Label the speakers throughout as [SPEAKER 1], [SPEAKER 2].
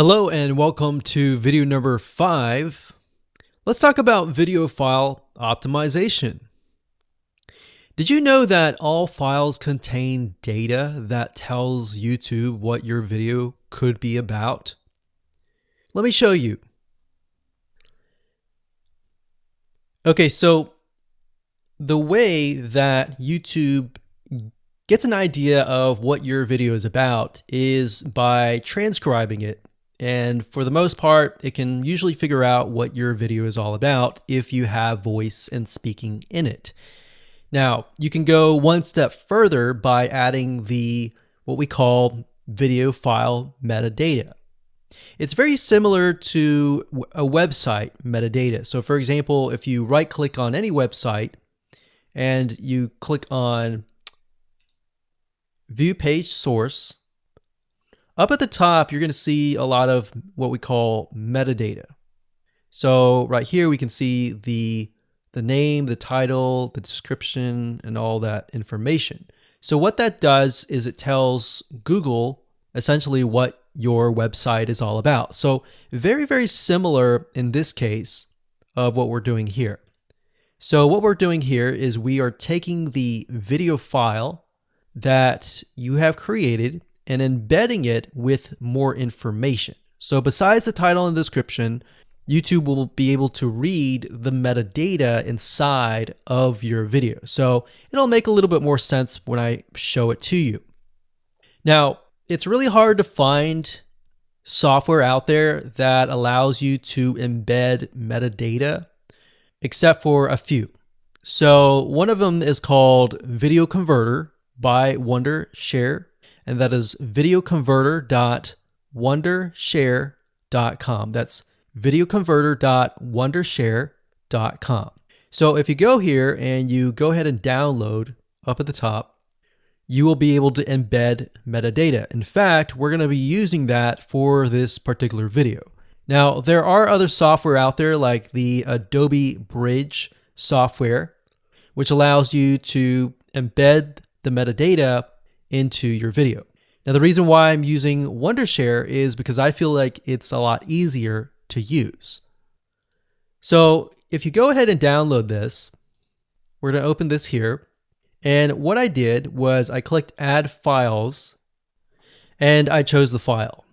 [SPEAKER 1] Hello and welcome to video number 5. Let's talk about video file optimization. Did you know that all files contain data that tells YouTube what your video could be about? Let me show you. Okay, so the way that YouTube gets an idea of what your video is about is by transcribing it. And for the most part, it can usually figure out what your video is all about if you have voice and speaking in it. Now, you can go one step further by adding what we call video file metadata. It's very similar to a website metadata. So for example, if you right click on any website and you click on View Page Source, up at the top, you're going to see a lot of what we call metadata. So right here, we can see the name, the title, the description, and all that information. So what that does is it tells Google essentially what your website is all about. So very, very similar in this case of what we're doing here. So what we're doing here is we are taking the video file that you have created and embedding it with more information. So besides the title and description, YouTube will be able to read the metadata inside of your video. So it'll make a little bit more sense when I show it to you. Now, it's really hard to find software out there that allows you to embed metadata, except for a few. So one of them is called Video Converter by Wondershare, and that is videoconverter.wondershare.com. That's videoconverter.wondershare.com. So if you go here and you go ahead and download up at the top, you will be able to embed metadata. In fact, we're going to be using that for this particular video. Now, there are other software out there like the Adobe Bridge software, which allows you to embed the metadata into your video. Now, the reason why I'm using Wondershare is because I feel like it's a lot easier to use. So if you go ahead and download this, we're going to open this here. And what I did was I clicked Add Files and I chose the file.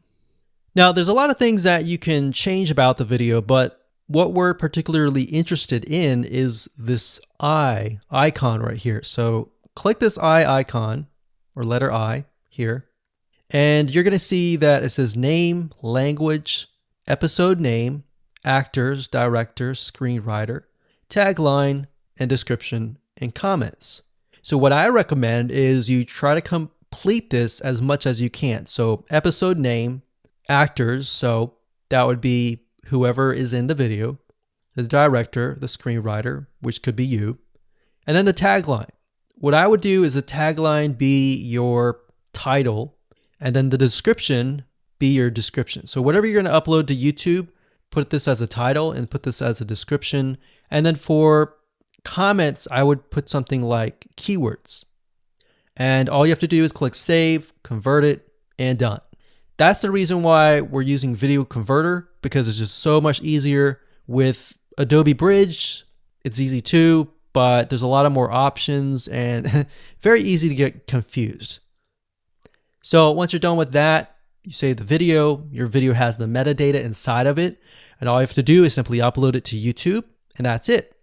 [SPEAKER 1] Now, there's a lot of things that you can change about the video, but what we're particularly interested in is this eye icon right here. So click this eye icon or letter I here, and you're going to see that it says name, language, episode name, actors, directors, screenwriter, tagline, and description and comments. So what I recommend is you try to complete this as much as you can. So episode name, actors, so that would be whoever is in the video, the director, the screenwriter, which could be you, and then the tagline. What I would do is the tagline be your title, and then the description be your description. So whatever you're going to upload to YouTube, put this as a title and put this as a description. And then for comments, I would put something like keywords. And all you have to do is click save, convert it, and done. That's the reason why we're using Video Converter, because it's just so much easier. With Adobe Bridge, it's easy too, but there's a lot of more options and very easy to get confused. So once you're done with that, you save the video, your video has the metadata inside of it, and all you have to do is simply upload it to YouTube, and that's it.